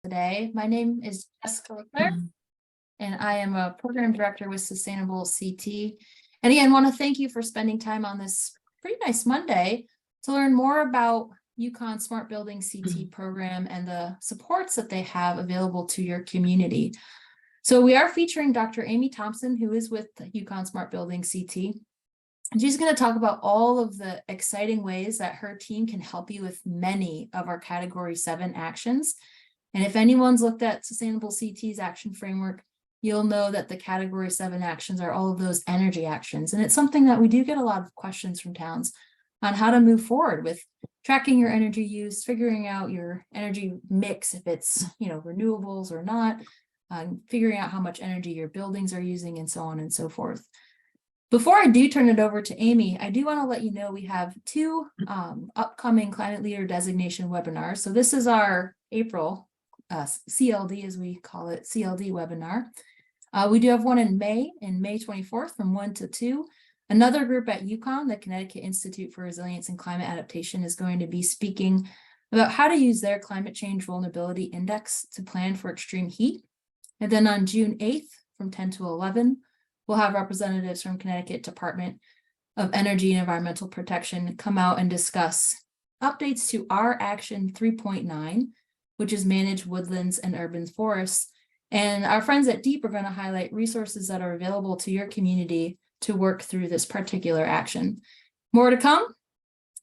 Today. My name is Jessica Leclerc, and I am a program director with Sustainable CT. And again, want to thank you for spending time on this pretty nice Monday to learn more about UConn Smart Buildings CT program and the supports that they have available to your community. So we are featuring Dr. Amy Thompson, who is with UConn Smart Buildings CT. And she's going to talk about all of the exciting ways that her team can help you with many of our Category 7 actions. And if anyone's looked at Sustainable CT's action framework, you'll know that the Category 7 actions are all of those energy actions. And it's something that we do get a lot of questions from towns on how to move forward with tracking your energy use, figuring out your energy mix, if it's, renewables or not, figuring out how much energy your buildings are using, and so on and so forth. Before I do turn it over to Amy, I do want to let you know we have two upcoming Climate Leader Designation webinars. So this is our April CLD, as we call it, CLD webinar. We do have one in May 24th from 1 to 2. Another group at UConn, the Connecticut Institute for Resilience and Climate Adaptation, is going to be speaking about how to use their climate change vulnerability index to plan for extreme heat. And then on June 8th from 10 to 11, we'll have representatives from Connecticut Department of Energy and Environmental Protection come out and discuss updates to our Action 3.9, which is manage woodlands and urban forests. And our friends at DEEP are going to highlight resources that are available to your community to work through this particular action. More to come.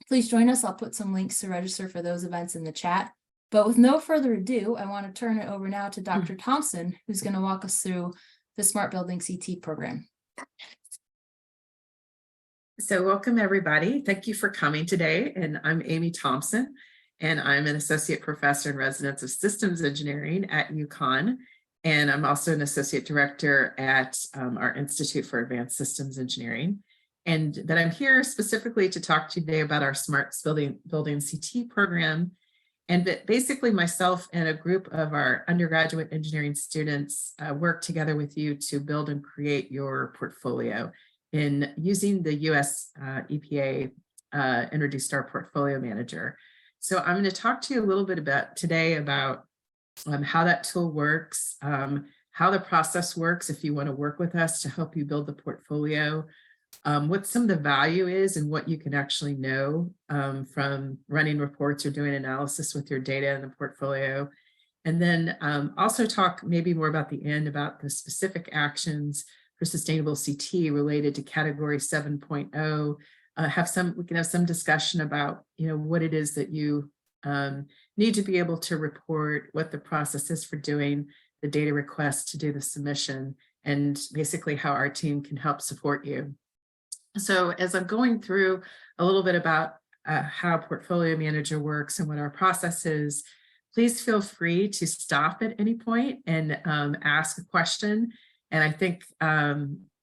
Please join us. I'll put some links to register for those events in the chat. But with no further ado, I want to turn it over now to Dr. Thompson, who's going to walk us through the Smart Buildings CT program. So welcome, everybody. Thank you for coming today. And I'm Amy Thompson, and I'm an associate professor in residence of systems engineering at UConn. And I'm also an associate director at our Institute for Advanced Systems Engineering. And that I'm here specifically to talk to you today about our Smart Buildings CT program. And that basically myself and a group of our undergraduate engineering students work together with you to build and create your portfolio in using the US EPA Energy Star Portfolio Manager. So I'm going to talk to you a little bit today about how that tool works, how the process works if you want to work with us to help you build the portfolio, what some of the value is and what you can actually know from running reports or doing analysis with your data in the portfolio. And then also talk maybe more about the end about the specific actions for Sustainable CT related to Category 7.0. We can have some discussion about what it is that you need to be able to report, what the process is for doing the data request to do the submission, and basically how our team can help support you. So as I'm going through a little bit about how Portfolio Manager works and what our process is, please feel free to stop at any point and ask a question. And I think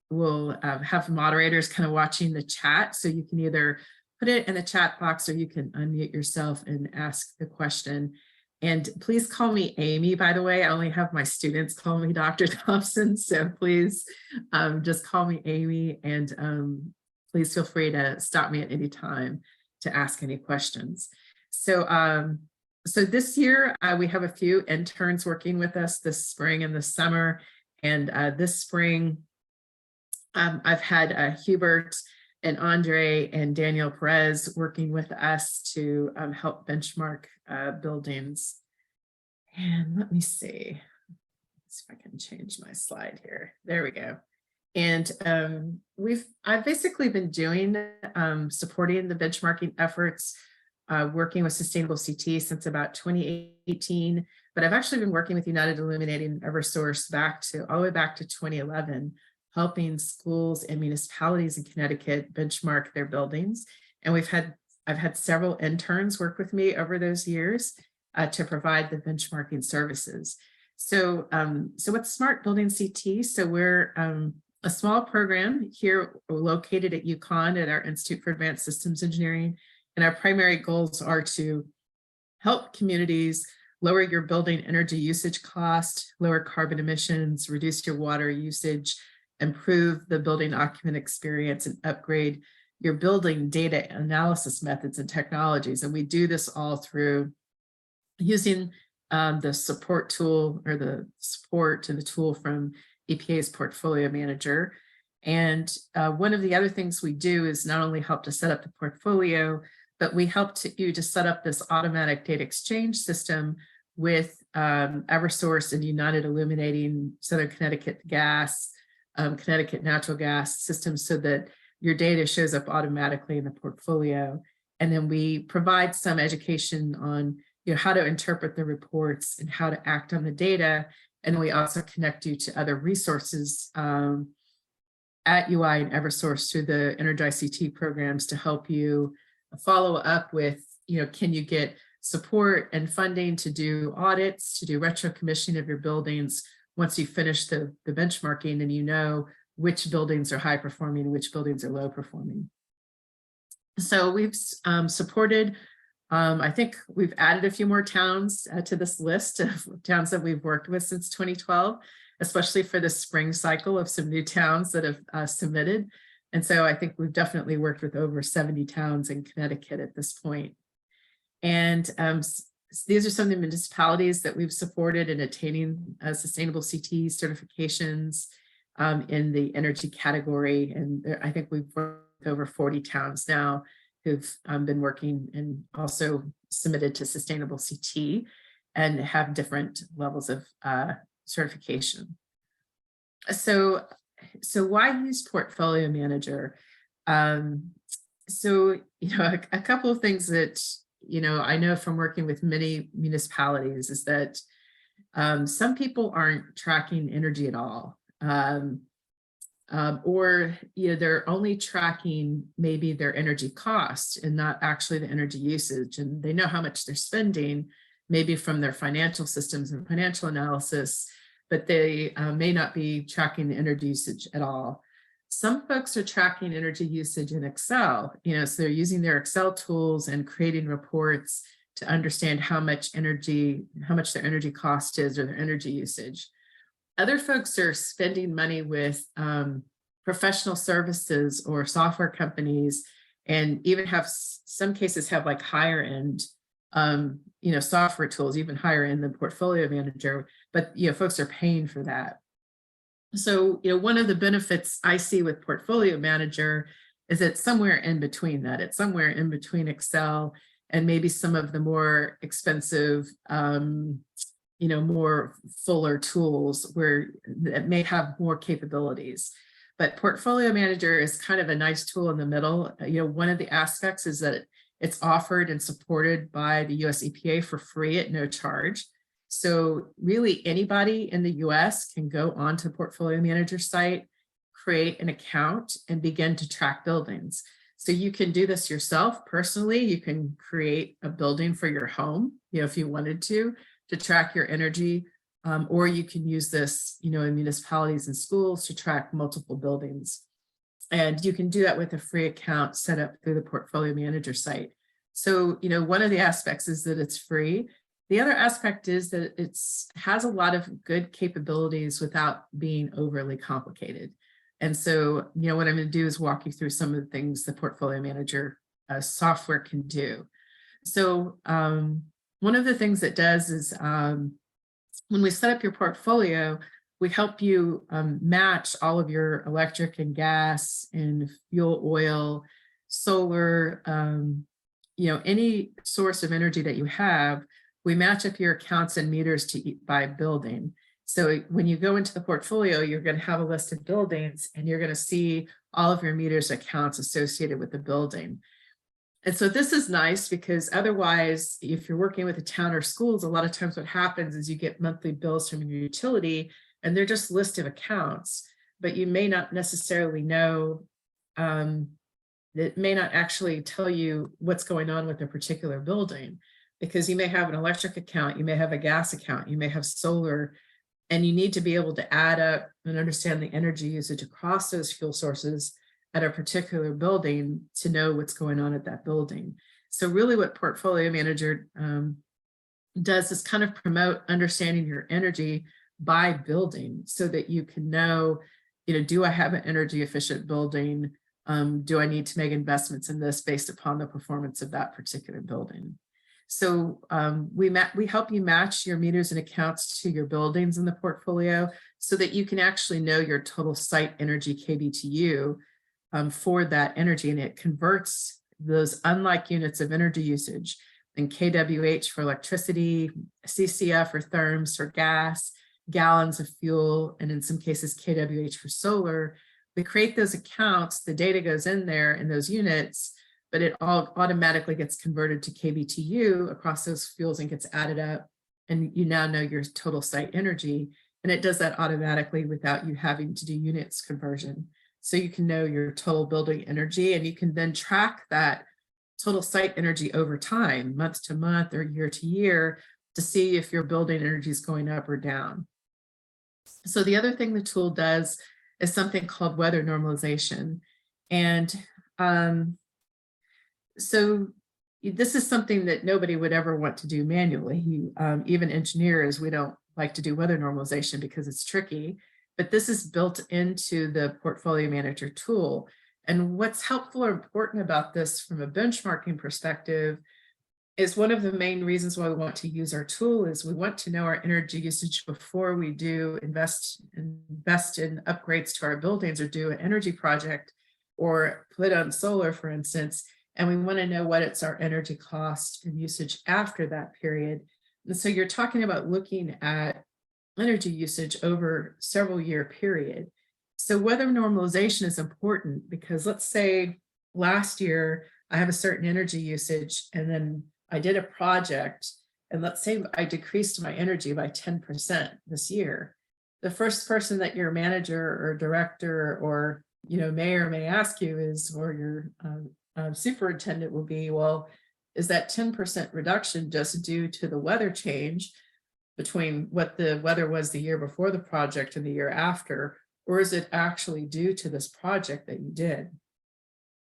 we'll have moderators kind of watching the chat, so you can either put it in the chat box or you can unmute yourself and ask the question. And please call me Amy, by the way. I only have my students call me Dr. Thompson, so please just call me Amy, and please feel free to stop me at any time to ask any questions. So, so this year we have a few interns working with us this spring and this summer. And this spring, I've had Hubert and Andre and Daniel Perez working with us to help benchmark buildings. And let me see if I can change my slide here. There we go. And I've basically been doing supporting the benchmarking efforts, working with Sustainable CT since about 2018. But I've actually been working with United Illuminating Eversource all the way back to 2011, helping schools and municipalities in Connecticut benchmark their buildings. And I've had several interns work with me over those years to provide the benchmarking services. So, what's Smart Buildings CT? So we're a small program here located at UConn at our Institute for Advanced Systems Engineering. And our primary goals are to help communities lower your building energy usage cost, lower carbon emissions, reduce your water usage, improve the building occupant experience, and upgrade your building data analysis methods and technologies. And we do this all through using the support tool or the support to the tool from EPA's portfolio manager. And one of the other things we do is not only help to set up the portfolio, but we help you to set up this automatic data exchange system with Eversource and United Illuminating, Southern Connecticut Gas, Connecticut Natural Gas systems, so that your data shows up automatically in the portfolio. And then we provide some education on how to interpret the reports and how to act on the data. And we also connect you to other resources at UI and Eversource through the Energize CT programs to help you follow up with, can you get support and funding to do audits, to do retro commissioning of your buildings once you finish the benchmarking and you know which buildings are high performing and which buildings are low performing. So we've supported, I think we've added a few more towns to this list of towns that we've worked with since 2012, especially for the spring cycle of some new towns that have submitted. And so I think we've definitely worked with over 70 towns in Connecticut at this point. And these are some of the municipalities that we've supported in attaining sustainable CT certifications in the energy category. And I think we've worked with over 40 towns now who've been working and also submitted to sustainable CT and have different levels of certification. So why use Portfolio Manager? So, a couple of things that, I know from working with many municipalities is that some people aren't tracking energy at all. Or they're only tracking maybe their energy cost and not actually the energy usage. And they know how much they're spending, maybe from their financial systems and financial analysis, but they may not be tracking the energy usage at all. Some folks are tracking energy usage in Excel, so they're using their Excel tools and creating reports to understand how much their energy cost is or their energy usage. Other folks are spending money with professional services or software companies, and even have some cases have like higher end, software tools, even higher end than Portfolio Manager, but folks are paying for that. So, one of the benefits I see with Portfolio Manager is it's somewhere in between that. It's somewhere in between Excel and maybe some of the more expensive, more fuller tools where it may have more capabilities. But Portfolio Manager is kind of a nice tool in the middle. One of the aspects is that it's offered and supported by the US EPA for free at no charge. So really anybody in the US can go onto Portfolio Manager site, create an account, and begin to track buildings. So you can do this yourself personally. You can create a building for your home, if you wanted to track your energy, or you can use this, in municipalities and schools to track multiple buildings. And you can do that with a free account set up through the Portfolio Manager site. So, one of the aspects is that it's free. The other aspect is that it has a lot of good capabilities without being overly complicated. And so, what I'm going to do is walk you through some of the things the Portfolio Manager software can do. So, one of the things it does is when we set up your portfolio, we help you match all of your electric and gas and fuel, oil, solar, any source of energy that you have. We match up your accounts and meters by building. So when you go into the portfolio, you're going to have a list of buildings and you're going to see all of your meters accounts associated with the building. And so this is nice because otherwise, if you're working with a town or schools, a lot of times what happens is you get monthly bills from your utility and they're just list of accounts, but you may not necessarily know, it may not actually tell you what's going on with a particular building, because you may have an electric account, you may have a gas account, you may have solar, and you need to be able to add up and understand the energy usage across those fuel sources at a particular building to know what's going on at that building. So really what Portfolio Manager does is kind of promote understanding your energy by building so that you can know, do I have an energy efficient building? Do I need to make investments in this based upon the performance of that particular building? So we help you match your meters and accounts to your buildings in the portfolio so that you can actually know your total site energy kBTU for that energy, and it converts those unlike units of energy usage and kWh for electricity, CCF for therms for gas, gallons of fuel, and in some cases kWh for solar. We create those accounts, the data goes in there in those units, but it all automatically gets converted to kBTU across those fuels and gets added up, and you now know your total site energy, and it does that automatically without you having to do units conversion. So you can know your total building energy, and you can then track that total site energy over time, month to month or year to year, to see if your building energy is going up or down. So the other thing the tool does is something called weather normalization. And so this is something that nobody would ever want to do manually. Even engineers, we don't like to do weather normalization because it's tricky, but this is built into the portfolio manager tool. And what's helpful or important about this from a benchmarking perspective is one of the main reasons why we want to use our tool is we want to know our energy usage before we do invest in upgrades to our buildings or do an energy project or put on solar, for instance. And we want to know what it's our energy cost and usage after that period. And so you're talking about looking at energy usage over several year period. So weather normalization is important because let's say last year I have a certain energy usage and then I did a project and let's say I decreased my energy by 10% this year. The first person that your manager or director or may or may ask you is, or your superintendent will be, well, is that 10% reduction just due to the weather change between what the weather was the year before the project and the year after, or is it actually due to this project that you did?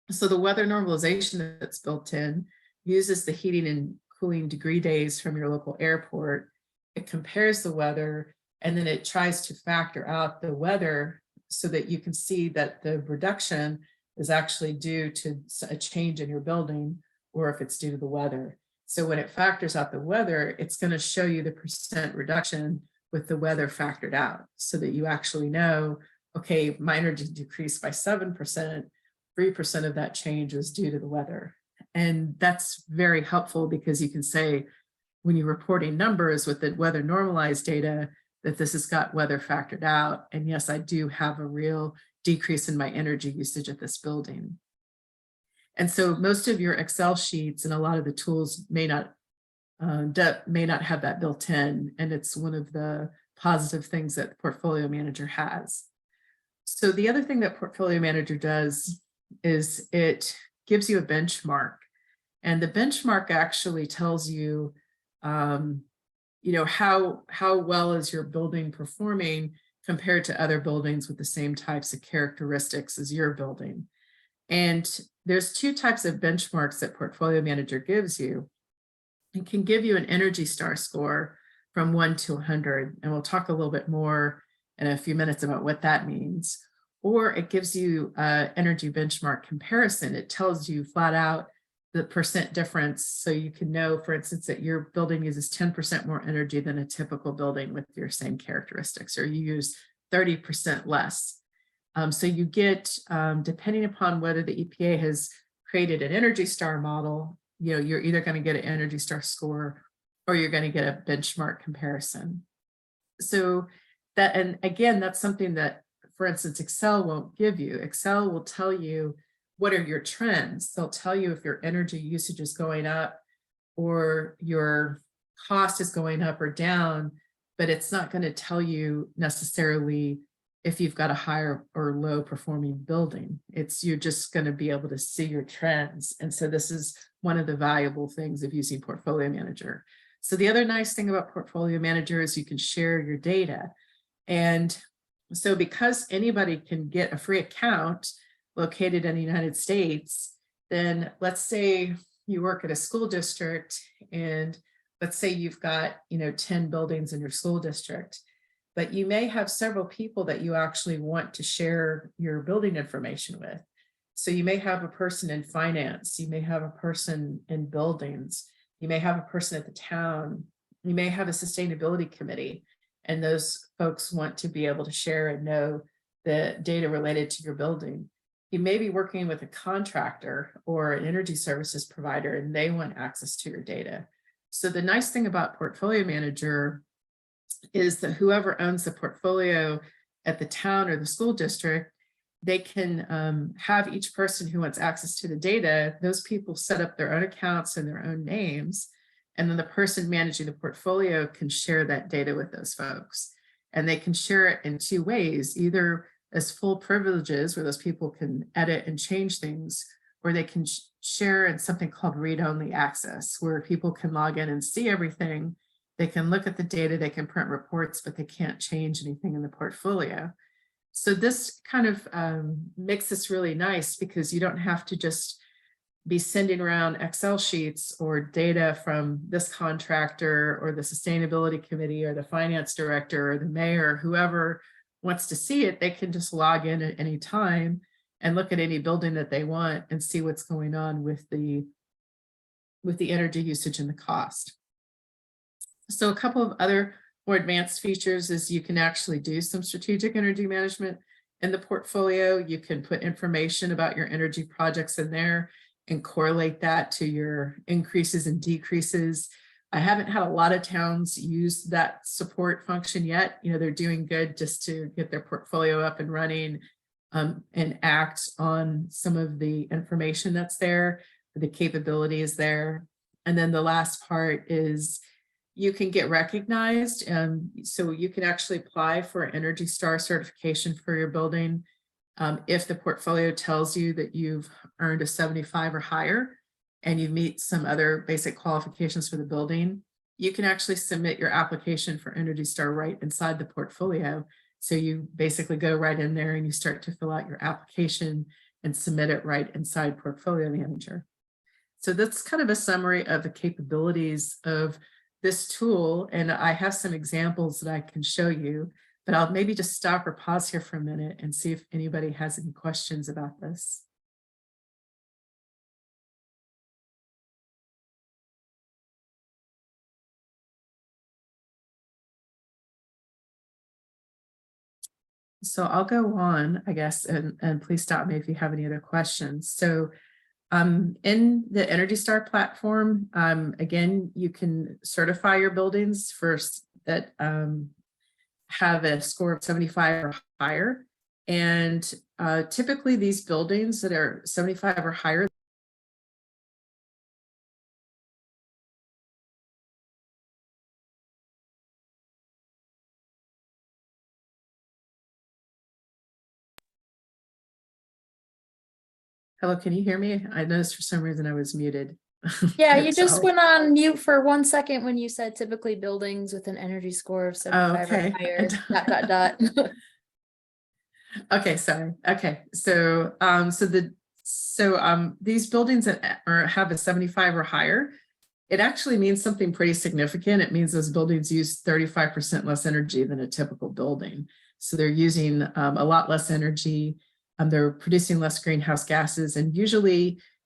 So the weather normalization that's built in uses the heating and cooling degree days from your local airport. It compares the weather, and then it tries to factor out the weather so that you can see that the reduction is actually due to a change in your building or if it's due to the weather. So when it factors out the weather, it's going to show you the percent reduction with the weather factored out so that you actually know, okay, my energy decreased by 7%, 3% of that change is due to the weather. And that's very helpful because you can say when you're reporting numbers with the weather normalized data that this has got weather factored out. And yes, I do have a real decrease in my energy usage at this building. And so most of your Excel sheets and a lot of the tools may not have that built in. And it's one of the positive things that the Portfolio Manager has. So the other thing that Portfolio Manager does is it gives you a benchmark. And the benchmark actually tells you, how well is your building performing compared to other buildings with the same types of characteristics as your building. And there's two types of benchmarks that Portfolio Manager gives you. It can give you an Energy Star score from 1 to 100, and we'll talk a little bit more in a few minutes about what that means. Or it gives you an energy benchmark comparison. It tells you flat out the percent difference, so you can know, for instance, that your building uses 10% more energy than a typical building with your same characteristics, or you use 30% less. So you get, depending upon whether the EPA has created an Energy Star model, you're either going to get an Energy Star score or you're going to get a benchmark comparison. So that, and again, that's something that, for instance, Excel won't give you. Excel will tell you what are your trends. They'll tell you if your energy usage is going up or your cost is going up or down, but it's not going to tell you necessarily if you've got a higher or low performing building. You're just going to be able to see your trends. And so this is one of the valuable things of using Portfolio Manager. So the other nice thing about Portfolio Manager is you can share your data. And so because anybody can get a free account located in the United States, then let's say you work at a school district and let's say you've got 10 buildings in your school district, but you may have several people that you actually want to share your building information with. So you may have a person in finance, you may have a person in buildings, You may have a person at the town. You may have a sustainability committee, and those folks want to be able to share and know the data related to your building. You may be working with a contractor or an energy services provider, and they want access to your data. So the nice thing about Portfolio Manager is that whoever owns the portfolio at the town or the school district, they can have each person who wants access to the data, those people set up their own accounts and their own names. And then the person managing the portfolio can share that data with those folks. And they can share it in two ways, either as full privileges where those people can edit and change things, or they can share in something called read-only access, where people can log in and see everything. They can look at the data, they can print reports, but they can't change anything in the portfolio. So this kind of makes this really nice, because you don't have to just be sending around Excel sheets or data from this contractor or the sustainability committee or the finance director or the mayor, whoever wants to see it. They can just log in at any time and look at any building that they want and see what's going on with the energy usage and the cost. So a couple of other more advanced features is you can actually do some strategic energy management in the portfolio. You can put information about your energy projects in there and correlate that to your increases and decreases. I haven't had a lot of towns use that support function yet. You know, they're doing good just to get their portfolio up and running and act on some of the information that's there, the capabilities there. And then the last part is you can get recognized. So you can actually apply for Energy Star certification for your building. If the portfolio tells you that you've earned a 75 or higher and you meet some other basic qualifications for the building, you can actually submit your application for Energy Star right inside the portfolio. So you basically go right in there and you start to fill out your application and submit it right inside Portfolio Manager. So that's kind of a summary of the capabilities of this tool. And I have some examples that I can show you, but I'll maybe just stop or pause here for a minute and see if anybody has any questions about this. So I'll go on, I guess, and please stop me if you have any other questions. So in the Energy Star platform, again, you can certify your buildings first that have a score of 75 or higher. And typically these buildings that are 75 or higher, hello, can you hear me? I noticed for some reason I was muted. Yeah, you just went on mute for 1 second when you said typically buildings with an energy score of 75 or higher, ... Okay, sorry. Okay, so these buildings that have a 75 or higher, it actually means something pretty significant. It means those buildings use 35% less energy than a typical building. So they're using a lot less energy. They're producing less greenhouse gases, and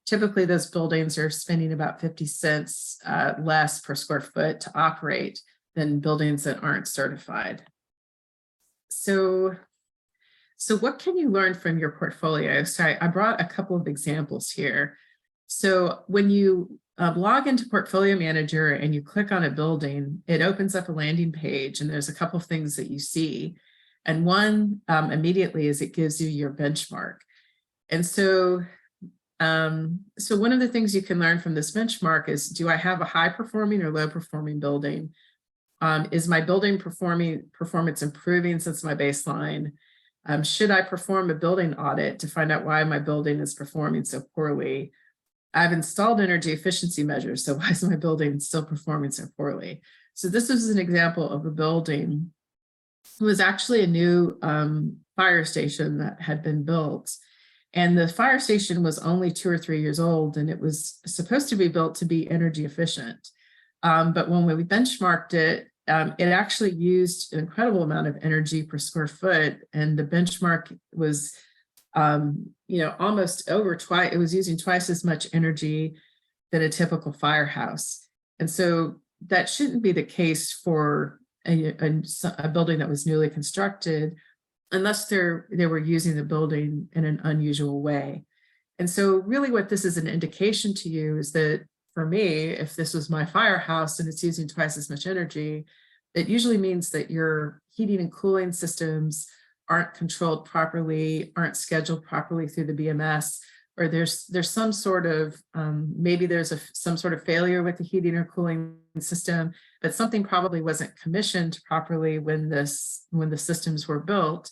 typically those buildings are spending about 50 cents less per square foot to operate than buildings that aren't certified. So what can you learn from your portfolio? So I brought a couple of examples here. So when you log into Portfolio Manager and you click on a building, it opens up a landing page, and there's a couple of things that you see. And one immediately is it gives you your benchmark. And so one of the things you can learn from this benchmark is, do I have a high performing or low performing building? Is my building performance improving since my baseline? Should I perform a building audit to find out why my building is performing so poorly? I've installed energy efficiency measures, so why is my building still performing so poorly? So this is an example of a building. It was actually a new fire station that had been built. And the fire station was only 2 or 3 years old, and it was supposed to be built to be energy efficient. But when we benchmarked it, it actually used an incredible amount of energy per square foot, and the benchmark was, almost over twice. It was using twice as much energy than a typical firehouse. And so that shouldn't be the case for a building that was newly constructed, unless they were using the building in an unusual way. And so really what this is an indication to you is that for me, if this was my firehouse and it's using twice as much energy, it usually means that your heating and cooling systems aren't controlled properly, aren't scheduled properly through the BMS, or there's some sort of, maybe there's some sort of failure with the heating or cooling system, but something probably wasn't commissioned properly when the systems were built.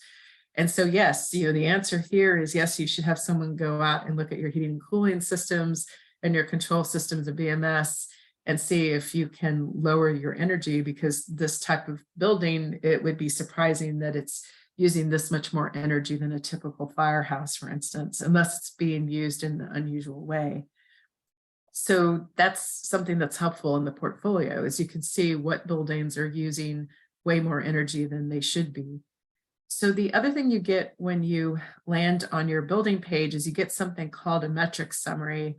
And so, yes, the answer here is yes, you should have someone go out and look at your heating and cooling systems and your control systems of BMS and see if you can lower your energy, because this type of building, it would be surprising that it's using this much more energy than a typical firehouse, for instance, unless it's being used in an unusual way. So that's something that's helpful in the portfolio, is you can see what buildings are using way more energy than they should be. So the other thing you get when you land on your building page is you get something called a metrics summary.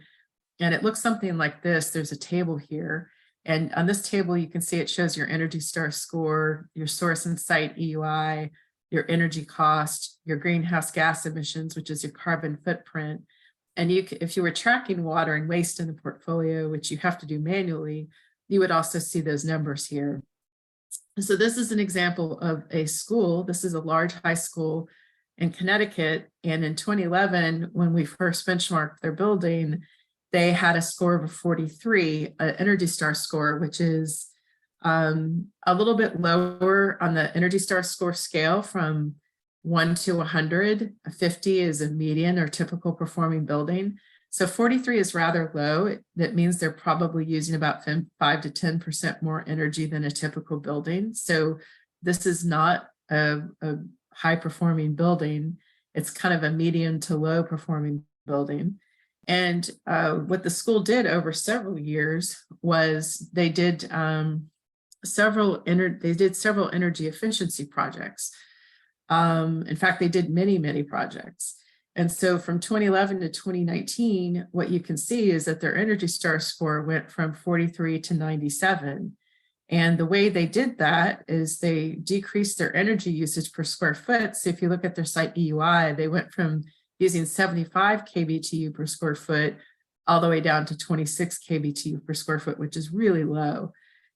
And it looks something like this. There's a table here. And on this table, you can see it shows your Energy Star score, your source and site EUI, your energy cost, your greenhouse gas emissions, which is your carbon footprint. And if you were tracking water and waste in the portfolio, which you have to do manually, you would also see those numbers here. So this is an example of a school. This is a large high school in Connecticut. And in 2011, when we first benchmarked their building, they had a score of a 43, an Energy Star score, which is a little bit lower on the Energy Star score scale from 1 to 100. A 50 is a median or typical performing building. So 43 is rather low. That means they're probably using about 5 to 10% more energy than a typical building. So this is not a high performing building. It's kind of a medium to low performing building. And what the school did over several years was they did several energy efficiency projects. In fact, they did many projects. And so from 2011 to 2019, what you can see is that their Energy Star score went from 43 to 97. And the way they did that is they decreased their energy usage per square foot. So if you look at their site EUI, they went from using 75 kBTU per square foot all the way down to 26 kBTU per square foot, which is really low.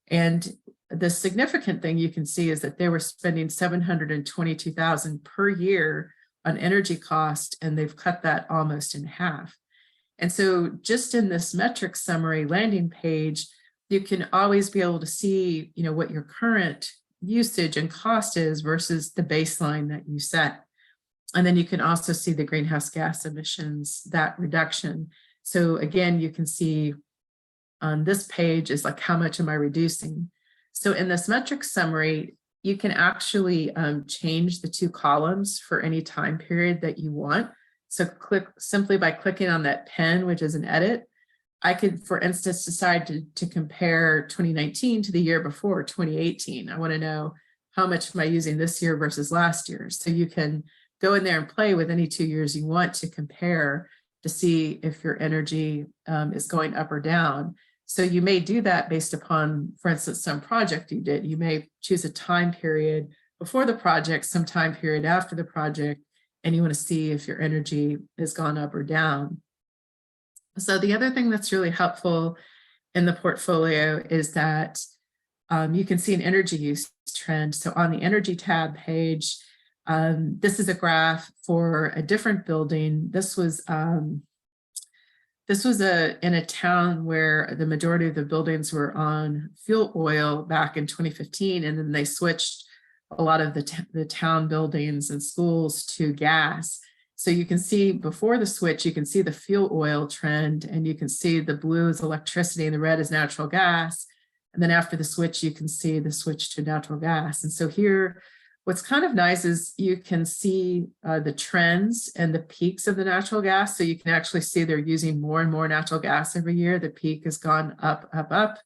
And the significant thing you can see is that they were spending $722,000 per year on energy cost, and they've cut that almost in half. And so just in this metric summary landing page, you can always be able to see, what your current usage and cost is versus the baseline that you set. And then you can also see the greenhouse gas emissions, that reduction. So again, you can see on this page is like, how much am I reducing? So in this metric summary, you can actually change the two columns for any time period that you want. So simply by clicking on that pen, which is an edit, I could, for instance, decide to compare 2019 to the year before, 2018. I want to know how much am I using this year versus last year. So you can go in there and play with any 2 years you want to compare to see if your energy is going up or down. So you may do that based upon, for instance, some project you did. You may choose a time period before the project, some time period after the project, and you want to see if your energy has gone up or down. So the other thing that's really helpful in the portfolio is that you can see an energy use trend. So on the energy tab page, this is a graph for a different building. This was in a town where the majority of the buildings were on fuel oil back in 2015, and then they switched a lot of the town buildings and schools to gas. So you can see before the switch, you can see the fuel oil trend, and you can see the blue is electricity and the red is natural gas. And then after the switch, you can see the switch to natural gas. And so here, what's kind of nice is you can see the trends and the peaks of the natural gas. So you can actually see they're using more and more natural gas every year. The peak has gone up, up, up.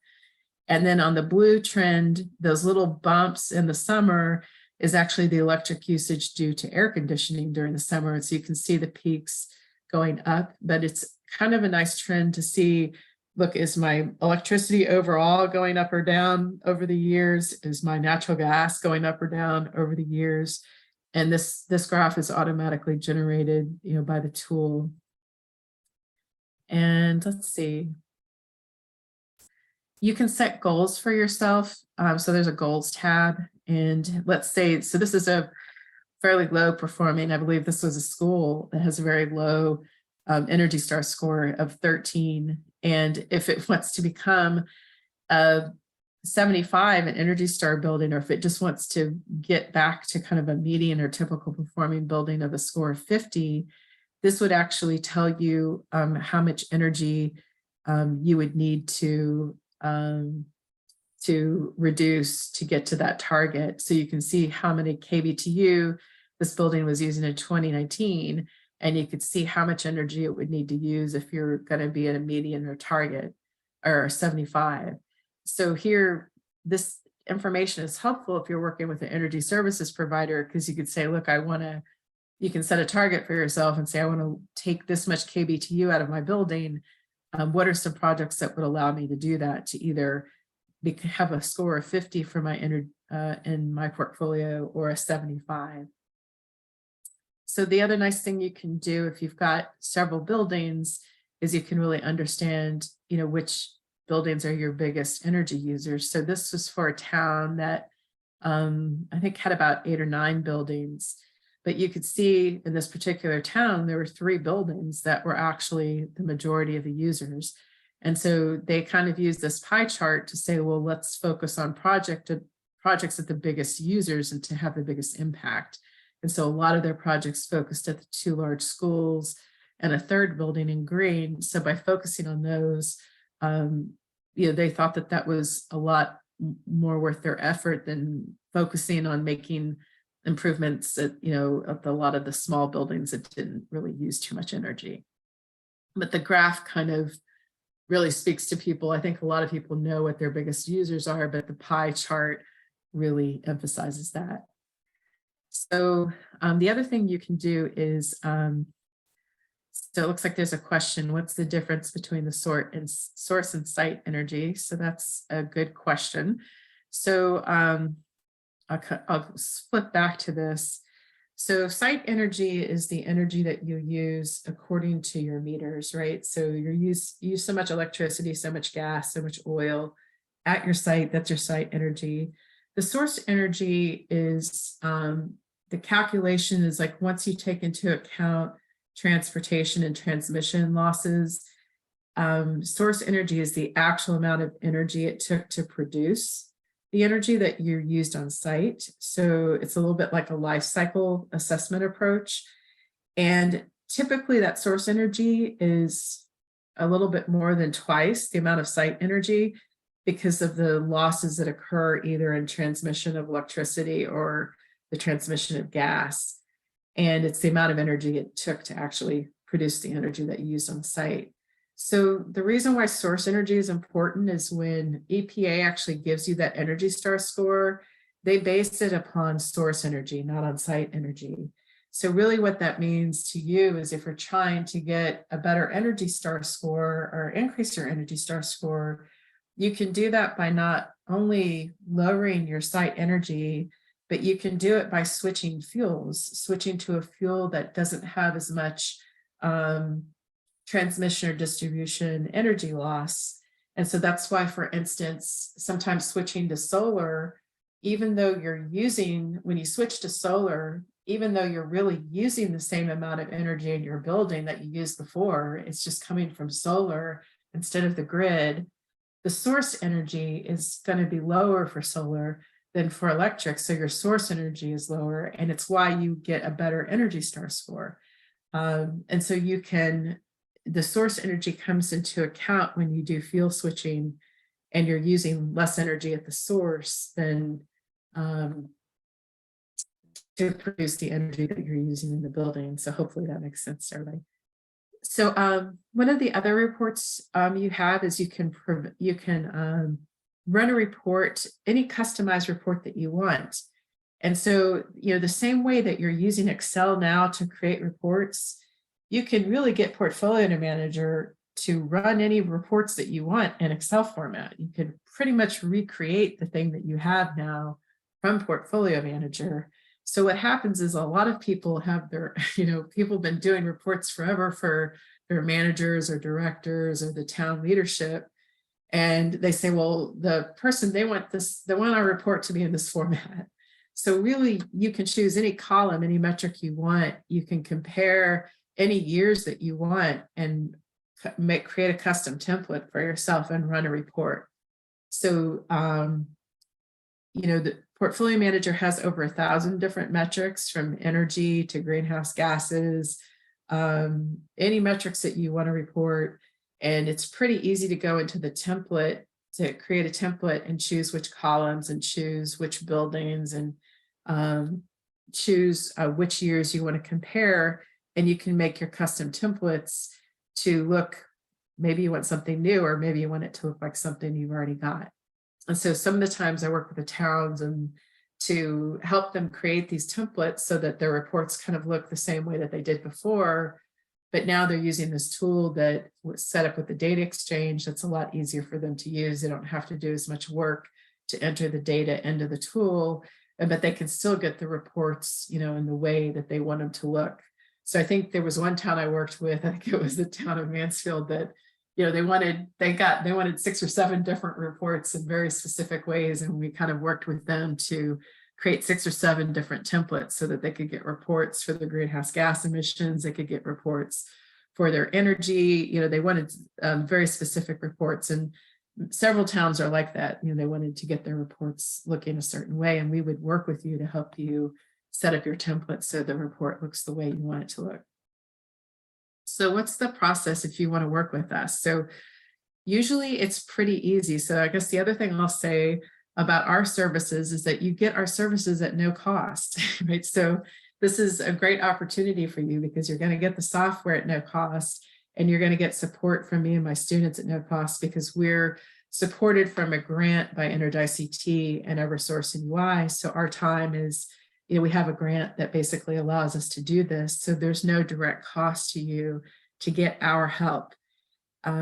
And then on the blue trend, those little bumps in the summer is actually the electric usage due to air conditioning during the summer. And so you can see the peaks going up, but it's kind of a nice trend to see look, is my electricity overall going up or down over the years? Is my natural gas going up or down over the years? And this graph is automatically generated, by the tool. And let's see. You can set goals for yourself. So there's a goals tab, and let's say, so this is a fairly low performing, I believe this was a school that has a very low Energy Star score of 13. And if it wants to become a 75, an Energy Star building, or if it just wants to get back to kind of a median or typical performing building of a score of 50, this would actually tell you how much energy you would need to reduce to get to that target. So you can see how many kBTU this building was using in 2019, and you could see how much energy it would need to use if you're going to be at a median or target or 75. So here, this information is helpful if you're working with an energy services provider, because you could say, look, you can set a target for yourself and say, I want to take this much kBTU out of my building. What are some projects that would allow me to do that, to either have a score of 50 for my in my portfolio, or a 75. So the other nice thing you can do if you've got several buildings is you can really understand, which buildings are your biggest energy users. So this was for a town that I think had about 8 or 9 buildings. But you could see in this particular town, there were 3 buildings that were actually the majority of the users. And so they kind of used this pie chart to say, well, let's focus on projects at the biggest users and to have the biggest impact. And so a lot of their projects focused at the 2 large schools and a 3rd building in green. So by focusing on those, they thought that that was a lot more worth their effort than focusing on making improvements at, at a lot of the small buildings that didn't really use too much energy. But the graph kind of really speaks to people. I think a lot of people know what their biggest users are, but the pie chart really emphasizes that. So the other thing you can do is, so it looks like there's a question, what's the difference between the source and site energy? So that's a good question. So I'll flip back to this. So site energy is the energy that you use according to your meters, right? So you use so much electricity, so much gas, so much oil at your site. That's your site energy. The source energy is, the calculation is like, once you take into account transportation and transmission losses, source energy is the actual amount of energy it took to produce the energy that you used on site. So it's a little bit like a life cycle assessment approach. And typically that source energy is a little bit more than twice the amount of site energy, because of the losses that occur either in transmission of electricity or the transmission of gas. And it's the amount of energy it took to actually produce the energy that you used on site. So the reason why source energy is important is when EPA actually gives you that Energy Star score, they base it upon source energy, not on site energy. So really what that means to you is if you're trying to get a better Energy Star score or increase your Energy Star score, you can do that by not only lowering your site energy, but you can do it by switching fuels, switching to a fuel that doesn't have as much transmission or distribution energy loss. And so that's why, for instance, sometimes switching to solar, even though when you switch to solar, even though you're really using the same amount of energy in your building that you used before, it's just coming from solar instead of the grid, the source energy is going to be lower for solar than for electric. So your source energy is lower, and it's why you get a better Energy Star score. And so the source energy comes into account when you do fuel switching and you're using less energy at the source than to produce the energy that you're using in the building. So hopefully that makes sense to everybody. So one of the other reports you have is you can run a report, any customized report that you want. And so, the same way that you're using Excel now to create reports, you can really get Portfolio Manager to run any reports that you want in Excel format. You could pretty much recreate the thing that you have now from Portfolio Manager. So what happens is a lot of people have their, people have been doing reports forever for their managers or directors or the town leadership. And they say, well, the person, they want our report to be in this format. So really, you can choose any column, any metric you want. You can compare any years that you want and create a custom template for yourself and run a report. So, the Portfolio Manager has over 1,000 different metrics, from energy to greenhouse gases, any metrics that you want to report. And it's pretty easy to go into the template, to create a template and choose which columns and choose which buildings and choose which years you want to compare. And you can make your custom templates to look, maybe you want something new, or maybe you want it to look like something you've already got. And so some of the times I work with the towns and to help them create these templates so that their reports kind of look the same way that they did before. But now they're using this tool that was set up with the data exchange. That's a lot easier for them to use. They don't have to do as much work to enter the data into the tool, but they can still get the reports, in the way that they want them to look. So I think there was one town I worked with, I think it was the town of Mansfield, that they wanted 6 or 7 different reports in very specific ways, and we kind of worked with them to create 6 or 7 different templates so that they could get reports for the greenhouse gas emissions. They could get reports for their energy. They wanted very specific reports, and several towns are like that. They wanted to get their reports looking a certain way, and we would work with you to help you set up your template so the report looks the way you want it to look. So what's the process if you want to work with us? So usually it's pretty easy. So I guess the other thing I'll say about our services is that you get our services at no cost, right? So this is a great opportunity for you because you're going to get the software at no cost, and you're going to get support from me and my students at no cost, because we're supported from a grant by Energize CT and Eversource and UI. So our time is, we have a grant that basically allows us to do this. So there's no direct cost to you to get our help.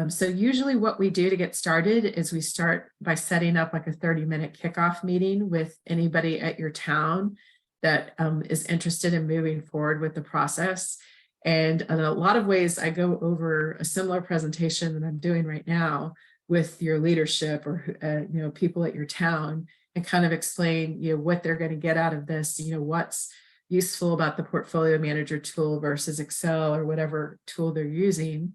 So usually what we do to get started is we start by setting up like a 30-minute kickoff meeting with anybody at your town that is interested in moving forward with the process. And in a lot of ways, I go over a similar presentation that I'm doing right now with your leadership or people at your town, and kind of explain what they're going to get out of this, what's useful about the Portfolio Manager tool versus Excel or whatever tool they're using.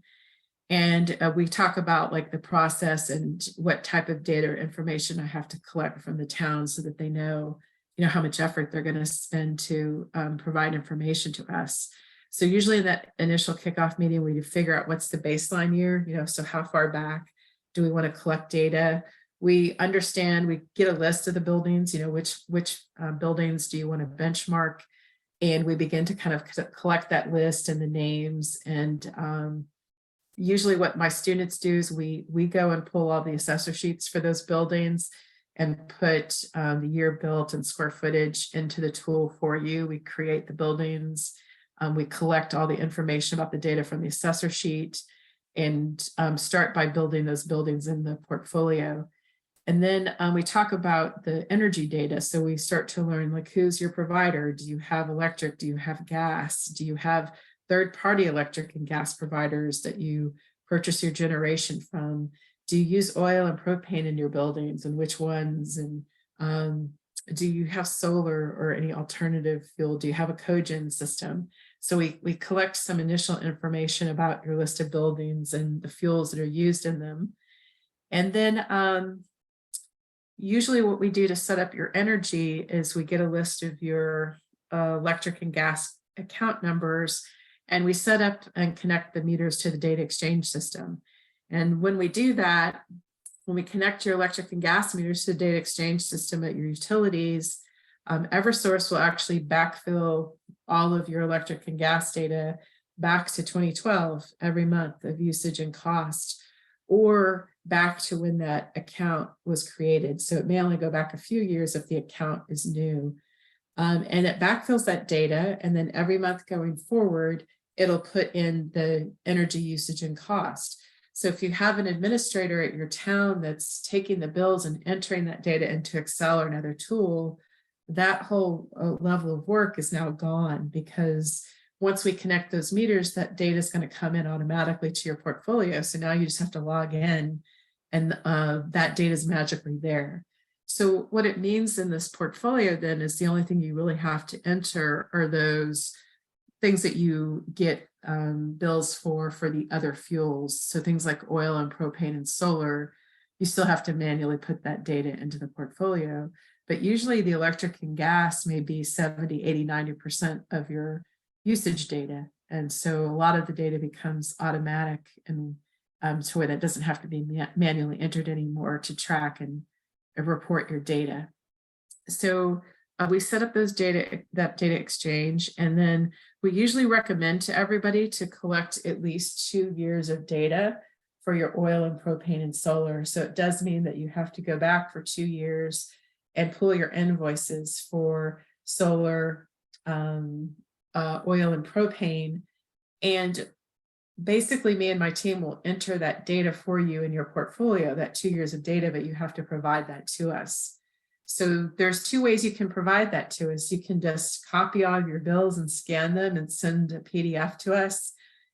And we talk about like the process and what type of data or information I have to collect from the town so that they know, how much effort they're going to spend to provide information to us. So usually in that initial kickoff meeting, we figure out what's the baseline year, so how far back do we want to collect data? We understand, we get a list of the buildings, which buildings do you want to benchmark? And we begin to kind of collect that list and the names. And usually what my students do is we go and pull all the assessor sheets for those buildings and put the year built and square footage into the tool for you. We create the buildings. We collect all the information about the data from the assessor sheet and start by building those buildings in the portfolio. And then we talk about the energy data. So we start to learn, like, who's your provider? Do you have electric? Do you have gas? Do you have third-party electric and gas providers that you purchase your generation from? Do you use oil and propane in your buildings, and which ones? And do you have solar or any alternative fuel? Do you have a cogen system? So we collect some initial information about your list of buildings and the fuels that are used in them. And then usually what we do to set up your energy is we get a list of your electric and gas account numbers, and we set up and connect the meters to the data exchange system. And when we do that, when we connect your electric and gas meters to the data exchange system at your utilities, Eversource will actually backfill all of your electric and gas data back to 2012 every month of usage and cost, or back to when that account was created. So it may only go back a few years if the account is new. And it backfills that data, and then every month going forward, it'll put in the energy usage and cost. So if you have an administrator at your town that's taking the bills and entering that data into Excel or another tool, that whole level of work is now gone, because once we connect those meters, that data is going to come in automatically to your portfolio. So now you just have to log in and that data is magically there. So what it means in this portfolio then is the only thing you really have to enter are those things that you get bills for the other fuels. So things like oil and propane and solar, you still have to manually put that data into the portfolio. But usually the electric and gas may be 70, 80, 90% of your usage data. And so a lot of the data becomes automatic, and to where that doesn't have to be manually entered anymore to track and report your data. So we set up that data exchange, and then we usually recommend to everybody to collect at least 2 years of data for your oil and propane and solar. So it does mean that you have to go back for 2 years and pull your invoices for solar, oil and propane. And basically me and my team will enter that data for you in your portfolio, that 2 years of data, but you have to provide that to us. So there's 2 ways you can provide that to us. You can just copy all of your bills and scan them and send a PDF to us.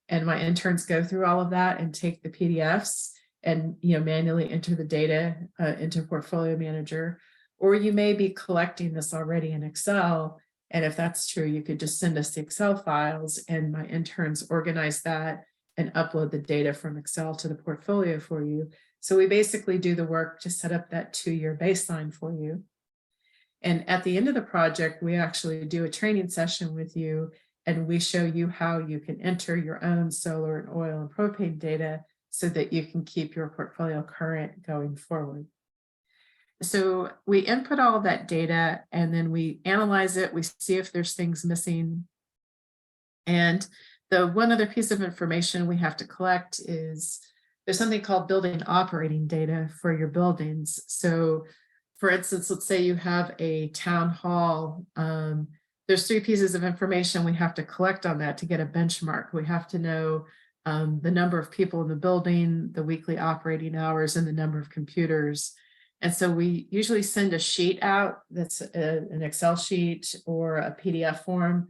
And my interns go through all of that and take the PDFs and manually enter the data into Portfolio Manager. Or you may be collecting this already in Excel. And if that's true, you could just send us the Excel files and my interns organize that and upload the data from Excel to the portfolio for you. So we basically do the work to set up that 2-year baseline for you. And at the end of the project, we actually do a training session with you, and we show you how you can enter your own solar and oil and propane data so that you can keep your portfolio current going forward. So we input all of that data, and then we analyze it. We see if there's things missing. And the one other piece of information we have to collect is there's something called building operating data for your buildings. So for instance, let's say you have a town hall. There's 3 pieces of information we have to collect on that to get a benchmark. We have to know the number of people in the building, the weekly operating hours, and the number of computers. And so we usually send a sheet out that's an Excel sheet or a PDF form,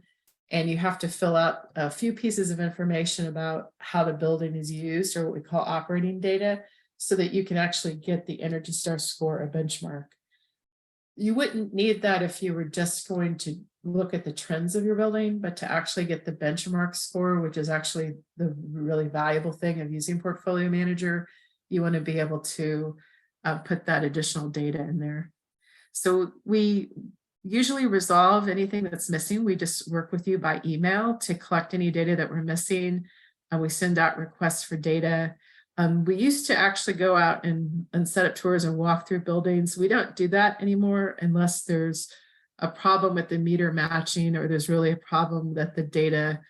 and you have to fill out a few pieces of information about how the building is used, or what we call operating data, so that you can actually get the Energy Star score, a benchmark. You wouldn't need that if you were just going to look at the trends of your building, but to actually get the benchmark score, which is actually the really valuable thing of using Portfolio Manager, you want to be able to put that additional data in there. So we usually resolve anything that's missing. We just work with you by email to collect any data that we're missing. We send out requests for data. We used to actually go out and set up tours and walk through buildings. We don't do that anymore unless there's a problem with the meter matching, or there's really a problem that the data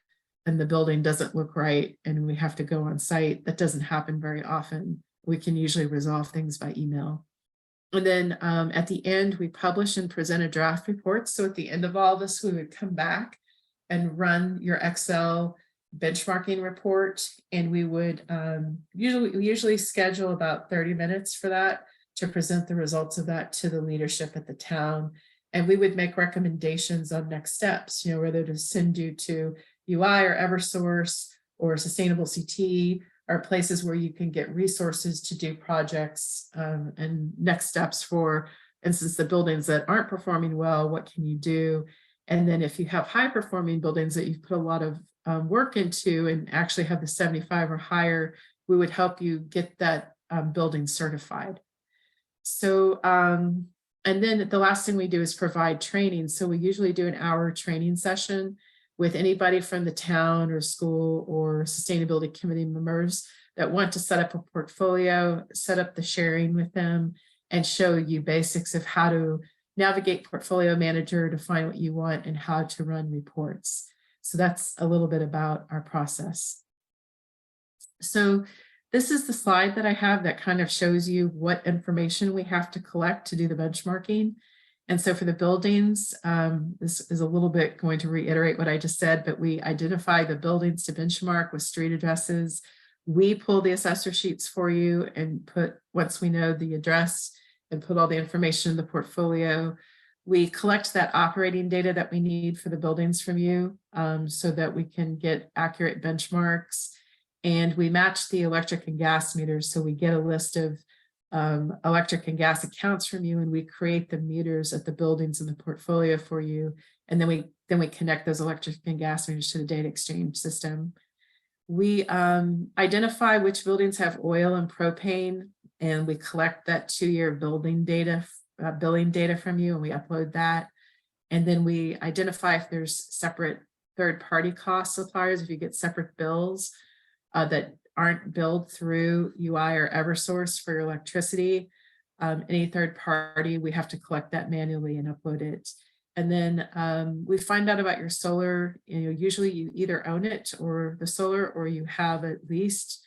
in the building doesn't look right and we have to go on site. That doesn't happen very often. We can usually resolve things by email. And then at the end, we publish and present a draft report. So at the end of all this, we would come back and run your Excel benchmarking report. And we would usually schedule about 30 minutes for that to present the results of that to the leadership at the town. And we would make recommendations on next steps, whether to send you to UI or Eversource or Sustainable CT, are places where you can get resources to do projects, and next steps for instance, the buildings that aren't performing well, what can you do? And then if you have high performing buildings that you've put a lot of work into and actually have the 75 or higher, we would help you get that building certified. So, and then the last thing we do is provide training. So we usually do an hour training session with anybody from the town or school or sustainability committee members that want to set up a portfolio, set up the sharing with them, and show you basics of how to navigate Portfolio Manager to find what you want and how to run reports. So that's a little bit about our process. So this is the slide that I have that kind of shows you what information we have to collect to do the benchmarking. And so for the buildings, this is a little bit going to reiterate what I just said, but we identify the buildings to benchmark with street addresses. We pull the assessor sheets for you and once we know the address and put all the information in the portfolio, we collect that operating data that we need for the buildings from you, so that we can get accurate benchmarks. And we match the electric and gas meters. So we get a list of electric and gas accounts from you, and we create the meters at the buildings in the portfolio for you. And then we connect those electric and gas meters to the data exchange system. We identify which buildings have oil and propane, and we collect that 2-year building data, billing data from you, and we upload that. And then we identify if there's separate third-party cost suppliers, if you get separate bills that aren't billed through UI or Eversource for your electricity. Any third party, we have to collect that manually and upload it. And then we find out about your solar. Usually you either own it or the solar, or you have it leased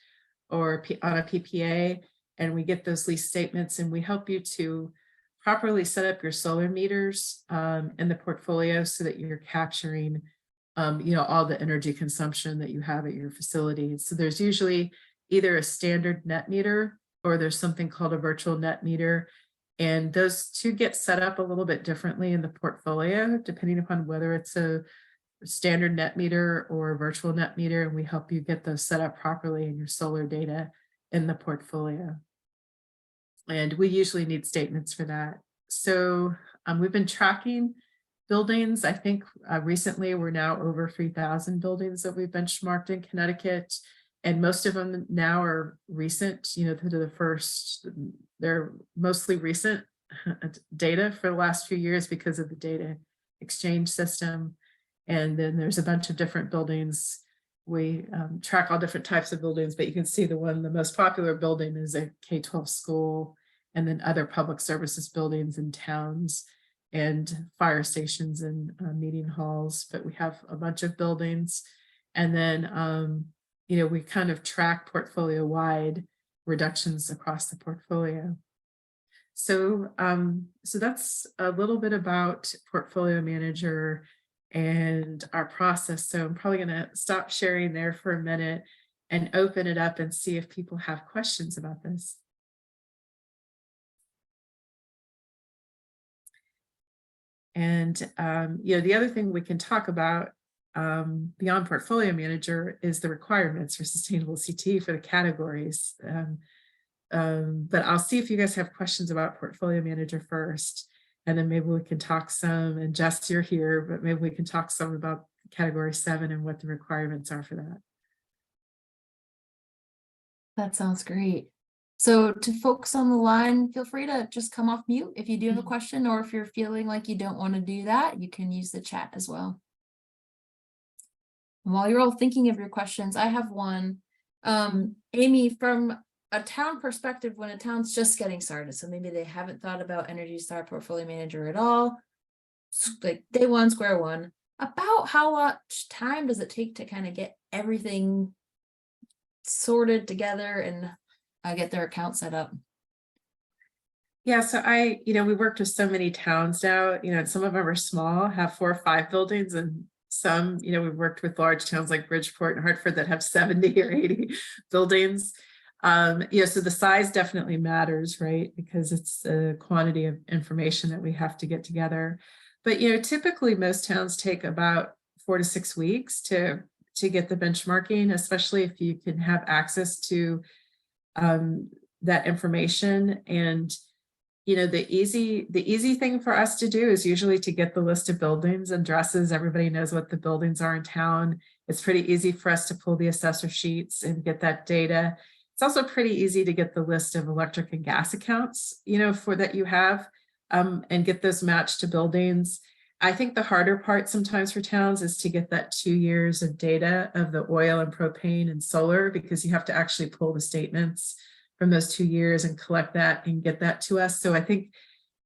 or on a PPA, and we get those lease statements, and we help you to properly set up your solar meters in the portfolio so that you're capturing all the energy consumption that you have at your facility. So there's usually either a standard net meter or there's something called a virtual net meter. And those two get set up a little bit differently in the portfolio, depending upon whether it's a standard net meter or a virtual net meter. And we help you get those set up properly in your solar data in the portfolio. And we usually need statements for that. So we've been tracking buildings. I think recently we're now over 3,000 buildings that we've benchmarked in Connecticut. And most of them now are recent, they're mostly recent data for the last few years because of the data exchange system. And then there's a bunch of different buildings. We track all different types of buildings, but you can see the most popular building is a K-12 school, and then other public services buildings in towns and fire stations and meeting halls. But we have a bunch of buildings. And then we kind of track portfolio-wide reductions across the portfolio. So, so that's a little bit about Portfolio Manager and our process. So I'm probably going to stop sharing there for a minute and open it up and see if people have questions about this. And, the other thing we can talk about beyond Portfolio Manager is the requirements for Sustainable CT for the categories. But I'll see if you guys have questions about Portfolio Manager first, and then maybe we can talk some, and Jess, you're here, but maybe we can talk some about category 7 and what the requirements are for that. That sounds great. So to folks on the line, feel free to just come off mute if you do have a question, or if you're feeling like you don't want to do that, you can use the chat as well. And while you're all thinking of your questions, I have one. Amy, from a town perspective, when a town's just getting started, so maybe they haven't thought about Energy Star Portfolio Manager at all, like day one, square one, about how much time does it take to kind of get everything sorted together and get their account set up? Yeah, so we worked with so many towns now, and some of them are small, have 4 or 5 buildings, and some, we've worked with large towns like Bridgeport and Hartford that have 70 or 80 buildings. So the size definitely matters, right? Because it's a quantity of information that we have to get together. But, typically most towns take about 4 to 6 weeks to get the benchmarking, especially if you can have access to that information. And the easy thing for us to do is usually to get the list of buildings and addresses. Everybody knows what the buildings are in town. It's pretty easy for us to pull the assessor sheets and get that data. It's also pretty easy to get the list of electric and gas accounts, for that you have, and get those matched to buildings. I think the harder part sometimes for towns is to get that 2 years of data of the oil and propane and solar, because you have to actually pull the statements from those 2 years and collect that and get that to us. So I think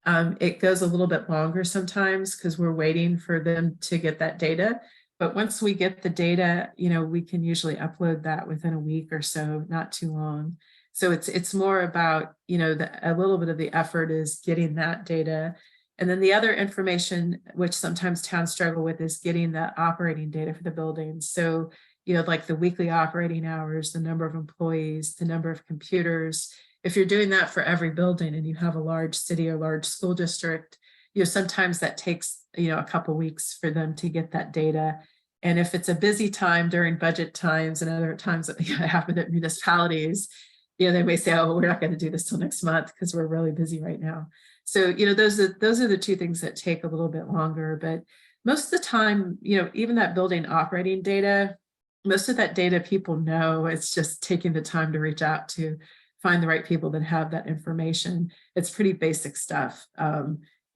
it goes a little bit longer sometimes because we're waiting for them to get that data. But once we get the data, we can usually upload that within a week or so, not too long. So it's more about, a little bit of the effort is getting that data. And then the other information, which sometimes towns struggle with, is getting the operating data for the buildings. So, like the weekly operating hours, the number of employees, the number of computers. If you're doing that for every building and you have a large city or large school district, sometimes that takes, a couple weeks for them to get that data. And if it's a busy time during budget times and other times that happen at municipalities, they may say, oh, we're not going to do this till next month because we're really busy right now. So, those are the two things that take a little bit longer. But most of the time, even that building operating data, most of that data people know. It's just taking the time to reach out to find the right people that have that information. It's pretty basic stuff.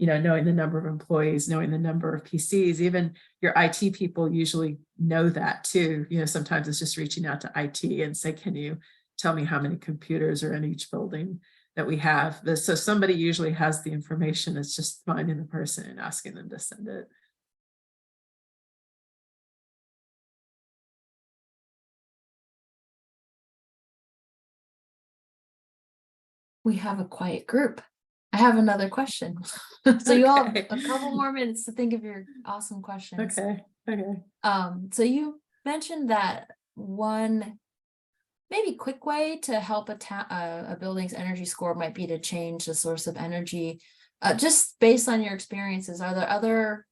Knowing the number of employees, knowing the number of PCs, even your IT people usually know that too. Sometimes it's just reaching out to IT and say, can you tell me how many computers are in each building that we have? So somebody usually has the information. It's just finding the person and asking them to send it. We have a quiet group. I have another question. So you all have a couple more minutes to think of your awesome questions. Okay. So you mentioned that one maybe quick way to help a building's energy score might be to change the source of energy. Just based on your experiences, are there other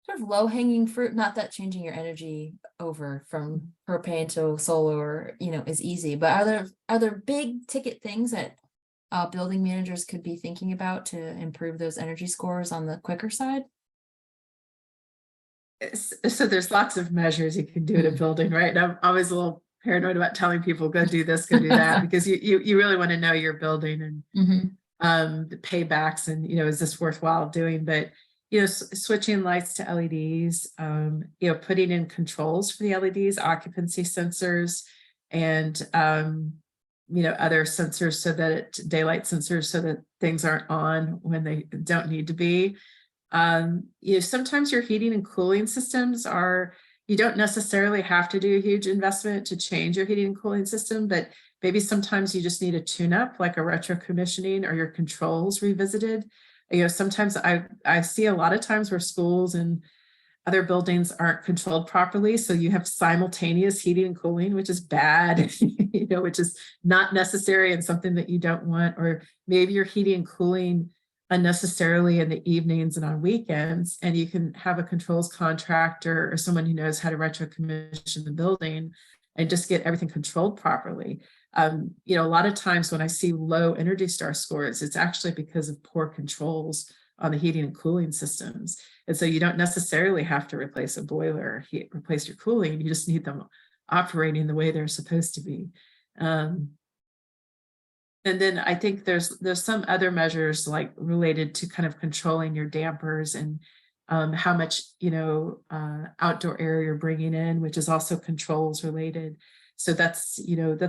sort of low-hanging fruit? Not that changing your energy over from propane to solar, is easy, but are there big ticket things that building managers could be thinking about to improve those energy scores on the quicker side? So there's lots of measures you can do at a building, right? And I'm always a little paranoid about telling people, go do this, go do that, because you really want to know your building and the paybacks and, is this worthwhile doing? But, switching lights to LEDs, putting in controls for the LEDs, occupancy sensors, and, other sensors so that daylight sensors so that things aren't on when they don't need to be. Sometimes your heating and cooling systems you don't necessarily have to do a huge investment to change your heating and cooling system, but maybe sometimes you just need a tune-up, like a retro commissioning or your controls revisited. Sometimes I see a lot of times where schools and other buildings aren't controlled properly. So you have simultaneous heating and cooling, which is bad, which is not necessary and something that you don't want. Or maybe you're heating and cooling unnecessarily in the evenings and on weekends, and you can have a controls contractor or someone who knows how to retro commission the building and just get everything controlled properly. A lot of times when I see low Energy Star scores, it's actually because of poor controls on the heating and cooling systems. And so you don't necessarily have to replace a boiler, replace your cooling. You just need them operating the way they're supposed to be. And then I think there's some other measures like related to kind of controlling your dampers and how much, outdoor air you're bringing in, which is also controls related. So that's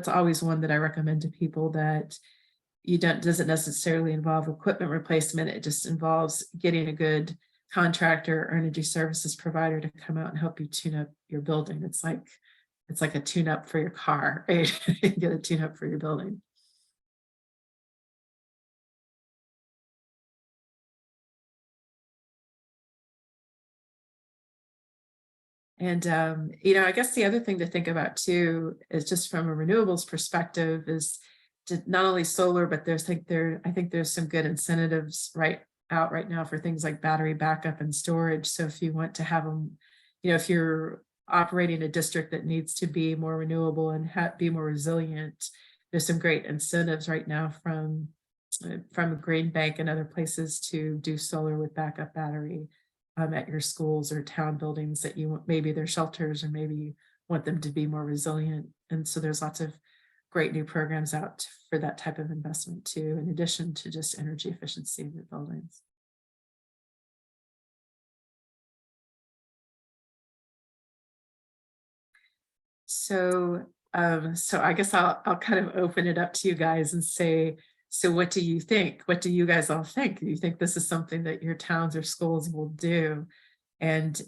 always one that I recommend to people, that doesn't necessarily involve equipment replacement. It just involves getting a good contractor or energy services provider to come out and help you tune up your building. It's like a tune up for your car, right? You get a tune up for your building. And, I guess the other thing to think about too is just from a renewables perspective is not only solar, but I think there's some good incentives right now for things like battery backup and storage. So if you want to have them, if you're operating a district that needs to be more renewable and be more resilient, there's some great incentives right now from Green Bank and other places to do solar with backup battery at your schools or town buildings that maybe they're shelters, or maybe you want them to be more resilient. And so there's lots of great new programs out for that type of investment too, in addition to just energy efficiency of your buildings. So I guess I'll kind of open it up to you guys and say, so what do you think? What do you guys all think? Do you think this is something that your towns or schools will do? And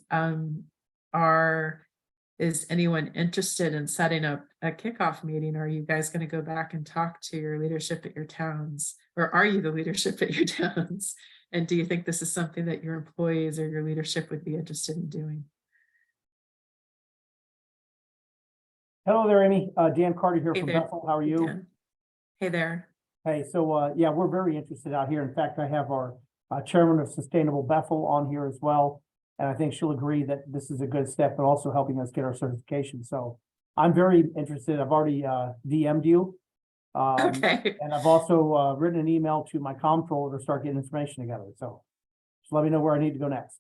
is anyone interested in setting up a kickoff meeting? Are you guys going to go back and talk to your leadership at your towns? Or are you the leadership at your towns? And do you think this is something that your employees or your leadership would be interested in doing? Hello there, Amy. Dan Carter here Hey from there. Bethel. How are Hey, you? Dan. Hey there. Hey, so yeah, we're very interested out here. In fact, I have our chairman of Sustainable Bethel on here as well. And I think she'll agree that this is a good step, but also helping us get our certification. So I'm very interested. I've already DM'd you. Okay. And I've also written an email to my comptroller to start getting information together. So just let me know where I need to go next.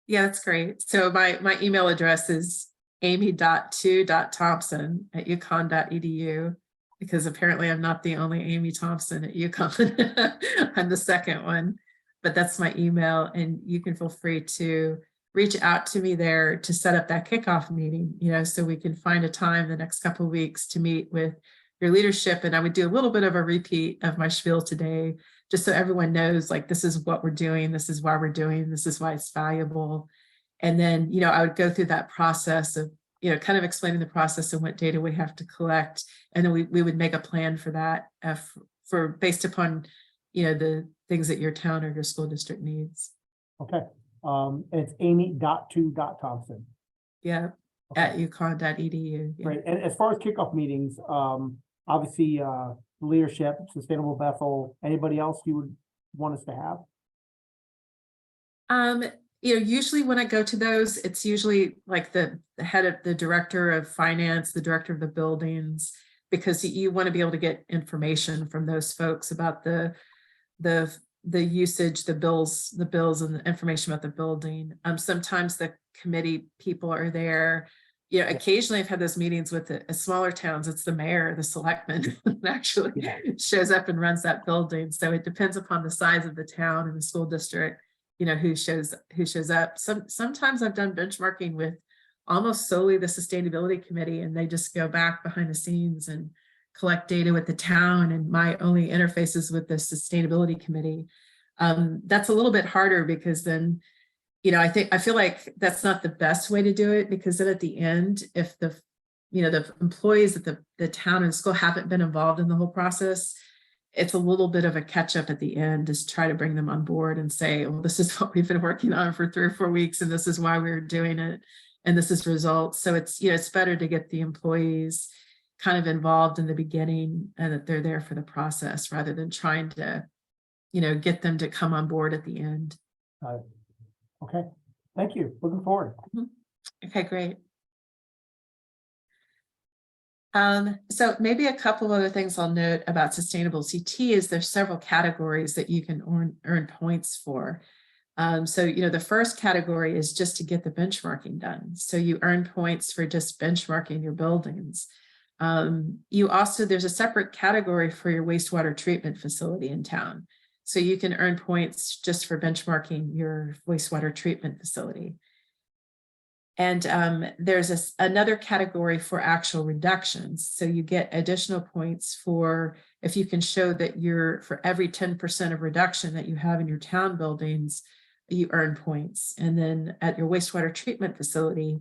Yeah, that's great. So my email address is amy.2.thompson@uconn.edu, because apparently I'm not the only Amy Thompson at UConn. I'm the second one, but that's my email, and you can feel free to reach out to me there to set up that kickoff meeting, so we can find a time the next couple of weeks to meet with your leadership. And I would do a little bit of a repeat of my spiel today, just so everyone knows, like, this is what we're doing, this is why we're doing, this is why it's valuable. And then, I would go through that process of, kind of explaining the process and what data we have to collect. And then we would make a plan for that, for based upon, the things that your town or your school district needs. Okay. It's amy.2.thompson. Yeah, Okay. at uconn.edu. Yeah. Great. And as far as kickoff meetings, obviously, leadership, Sustainable Bethel, anybody else you would want us to have? Usually when I go to those, it's usually like the head of the director of finance, the director of the buildings, because you want to be able to get information from those folks about the usage, the bills and the information about the building. Sometimes the committee people are there. Occasionally I've had those meetings with the smaller towns. It's the mayor, the selectman actually shows up and runs that building. So it depends upon the size of the town and the school district, who shows up. Sometimes I've done benchmarking with almost solely the sustainability committee, and they just go back behind the scenes and collect data with the town, and my only interfaces with the sustainability committee. That's a little bit harder, because then, I feel like that's not the best way to do it, because then at the end, if the employees at the town and school haven't been involved in the whole process, it's a little bit of a catch up at the end, just try to bring them on board and say, well, this is what we've been working on for 3 or 4 weeks, and this is why we're doing it, and this is results. So it's, it's better to get the employees kind of involved in the beginning, and that they're there for the process, rather than trying to, get them to come on board at the end. Okay, thank you. Looking forward. Okay, great. So maybe a couple of other things I'll note about Sustainable CT is there's several categories that you can earn points for. So, the first category is just to get the benchmarking done. So you earn points for just benchmarking your buildings. There's a separate category for your wastewater treatment facility in town. So you can earn points just for benchmarking your wastewater treatment facility. And there's another category for actual reductions. So you get additional points for if you can show that for every 10% of reduction that you have in your town buildings, you earn points. And then at your wastewater treatment facility,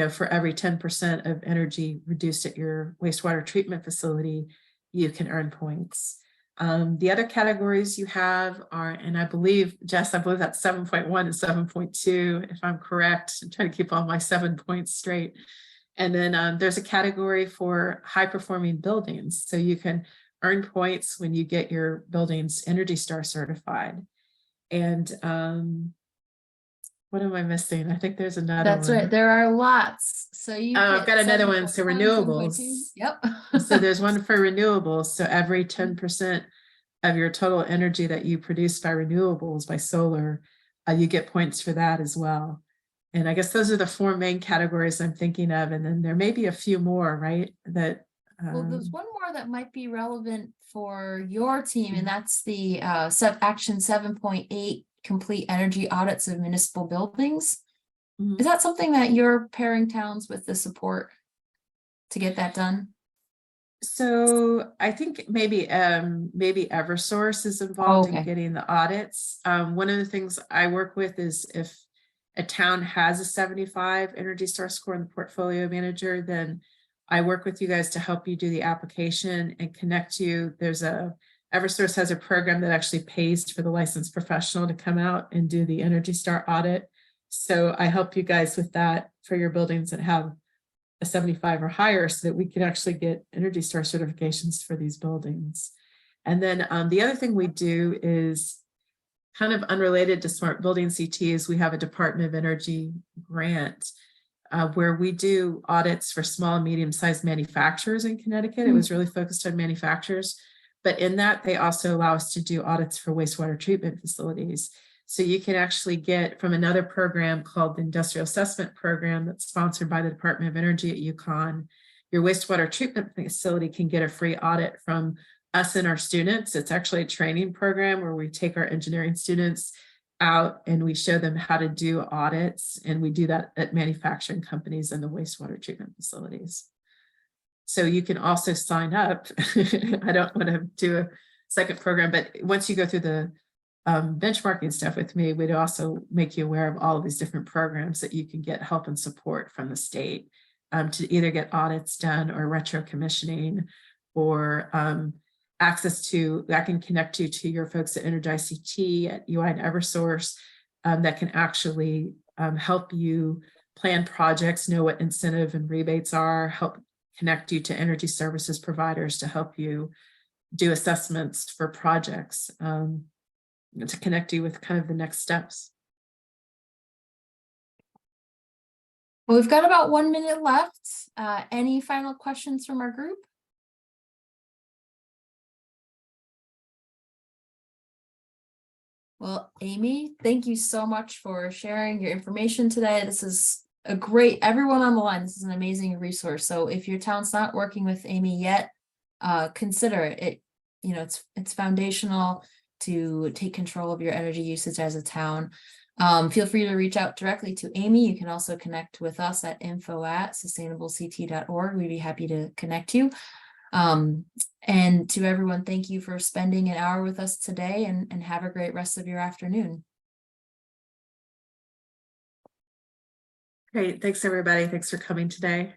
for every 10% of energy reduced at your wastewater treatment facility, you can earn points. The other categories you have are, and I believe, Jess, that's 7.1 and 7.2, if I'm correct. I'm trying to keep all my 7 points straight. And then there's a category for high performing buildings. So you can earn points when you get your buildings Energy Star certified. And what am I missing? I think there's another one. That's right. There are lots. So you I've got another one. So renewables. Yep. So there's one for renewables. So every 10% of your total energy that you produce by renewables, by solar, you get points for that as well. And I guess those are the 4 main categories I'm thinking of. And then there may be a few more, right? That well, there's one more that might be relevant for your team, and that's the Action 7.8 Complete Energy Audits of Municipal Buildings. Mhm. Is that something that you're pairing towns with the support to get that done? So I think maybe Eversource is involved in getting the audits. One of the things I work with is if a town has a 75 Energy Star score in the portfolio manager, then I work with you guys to help you do the application and connect you. Eversource has a program that actually pays for the licensed professional to come out and do the Energy Star audit. So I help you guys with that for your buildings that have a 75 or higher so that we can actually get Energy Star certifications for these buildings. And then the other thing we do is kind of unrelated to Smart Building CT is we have a Department of Energy grant where we do audits for small and medium-sized manufacturers in Connecticut. It was really focused on manufacturers, but in that they also allow us to do audits for wastewater treatment facilities. So you can actually get from another program called the Industrial Assessment Program that's sponsored by the Department of Energy at UConn. Your wastewater treatment facility can get a free audit from us and our students. It's actually a training program where we take our engineering students out and we show them how to do audits, and we do that at manufacturing companies and the wastewater treatment facilities. So you can also sign up. I don't want to do a second program, but once you go through the benchmarking stuff with me, we'd also make you aware of all of these different programs that you can get help and support from the state to either get audits done or retro commissioning or access to, I can connect you to your folks at Energize CT at UI and Eversource that can actually help you plan projects, know what incentive and rebates are, help connect you to energy services providers to help you do assessments for projects, to connect you with kind of the next steps. Well, we've got about 1 minute left. Any final questions from our group? Well, Amy, thank you so much for sharing your information today. This is a great, everyone on the line, this is an amazing resource. So if your town's not working with Amy yet, consider it. You know, it's foundational to take control of your energy usage as a town. Feel free to reach out directly to Amy. You can also connect with us at info@sustainablect.org. We'd be happy to connect you. And to everyone, thank you for spending an hour with us today, and have a great rest of your afternoon. Great. Thanks, everybody. Thanks for coming today.